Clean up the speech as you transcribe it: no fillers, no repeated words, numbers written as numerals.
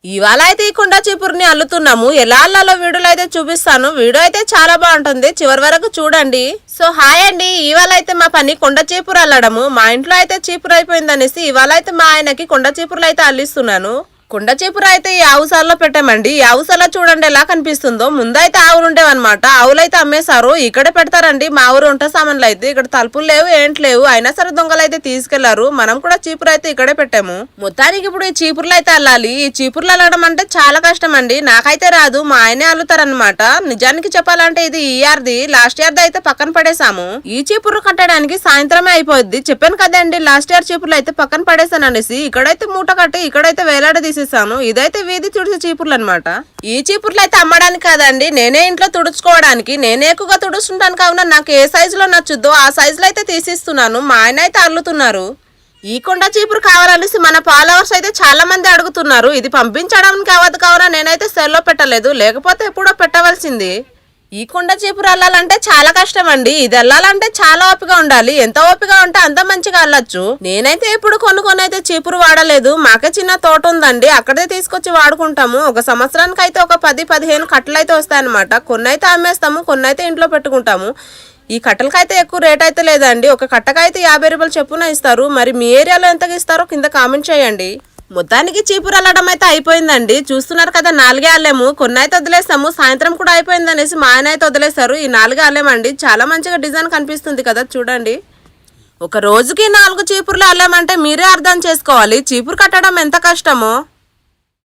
ఇవాళ అయితే ఈ కుండ చీపురుని అల్లుతున్నాము. ఎలా అల్లాలో వీడియోలో అయితే చూపిస్తాను. వీడియో అయితే చాలా బాగుంటుంది, చివరి వరకు చూడండి. సో హాయ్ అండి, ఇవాళ అయితే మా పని కుండ చీపురు అల్లడము. మా ఇంట్లో అయితే చీపురు అయిపోయిందనేసి ఇవాళ అయితే మా ఆయనకి కుండ చీపురులు అయితే అల్లిస్తున్నాను. కుండ చీపురు అయితే ఈ ఆవుసాల్లో పెట్టామండి. ఈ ఆవుసాల్లో చూడండి ఎలా కనిపిస్తుందో. ముందైతే ఆవులు ఉండేవన్నమాట, ఆవులైతే అమ్మేశారు. ఇక్కడే పెడతారండి మా ఊరు వంట సామాన్లు అయితే. ఇక్కడ తలుపులు లేవు, ఏంటి లేవు, అయినా సరే దొంగలు అయితే తీసుకెళ్లారు. మనం కూడా చీపురు అయితే ఇక్కడే పెట్టాము. మొత్తానికి ఇప్పుడు ఈ చీపుర్లు అయితే అల్లాలి. ఈ చీపుర్లు అల్లడం అంటే చాలా కష్టం అండి. నాకైతే రాదు, మా ఆయనే అల్లుతారనమాట. నిజానికి చెప్పాలంటే ఇది ఈ ఇయర్ది, లాస్ట్ ఇయర్ అయితే పక్కన పడేసాము. ఈ చీపురు కట్టడానికి సాయంత్రమే అయిపోద్ది. చెప్పాను కదండి లాస్ట్ ఇయర్ చీపుర్లు అయితే పక్కన పడేసాను అనేసి. ఇక్కడైతే మూట కట్టి ఇక్కడైతే వేలాడ తీసేసాను. ఇదైతే వీధి తుడిచే చీపుర్లు అనమాట. ఈ చీపుర్లు అయితే అమ్మడానికి కాదండి, నేనే ఇంట్లో తుడుచుకోవడానికి. నేనే ఎక్కువగా తుడుస్తుంటాను కావున నాకు ఏ సైజులో నచ్చుద్దో ఆ సైజులో అయితే తీసిస్తున్నాను. మా ఆయన అయితే అల్లుతున్నారు. ఈ కుండ చీపురు కావాలనేసి మన ఫాలోవర్స్ అయితే చాలా మంది అడుగుతున్నారు. ఇది పంపించడానికి అవ్వదు కావున నేనైతే సెల్లో పెట్టలేదు, లేకపోతే ఎప్పుడో పెట్టవలసింది. ఈ కుండ చీపురు అల్లాలంటే చాలా కష్టం అండి. ఇది అల్లాలంటే చాలా ఓపిక ఉండాలి. ఎంత ఓపిక ఉంటే అంత మంచిగా అల్లొచ్చు. నేనైతే ఎప్పుడు కొన్ని అయితే చీపురు వాడలేదు. మాకే చిన్న తోట ఉందండి, అక్కడే తీసుకొచ్చి వాడుకుంటాము. ఒక సంవత్సరానికి అయితే ఒక 10-15 కట్టలు అయితే వస్తాయన్నమాట. కొన్ని అయితే అమ్మేస్తాము, కొన్ని అయితే ఇంట్లో పెట్టుకుంటాము. ఈ కట్టలకైతే ఎక్కువ రేట్ అయితే లేదండి. ఒక కట్టకైతే 50 రూపాయలు చెప్పున ఇస్తారు. మరి మీ ఏరియాలో ఎంతగా ఇస్తారో కింద కామెంట్ చేయండి. మొత్తానికి చీపురు అల్లడం అయితే అయిపోయిందండి. చూస్తున్నారు కదా, 4 అల్లేము. కొన్ని అయితే వదిలేస్తాము. సాయంత్రం కూడా అయిపోయింది అనేసి మా ఆయన అయితే వదిలేస్తారు. ఈ 4 అల్లేమండి. చాలా మంచిగా డిజైన్ కనిపిస్తుంది కదా, చూడండి. ఒక రోజుకి 4 చీపుర్లు అల్లామంటే మీరే అర్థం చేసుకోవాలి చీపురు కట్టడం ఎంత కష్టమో.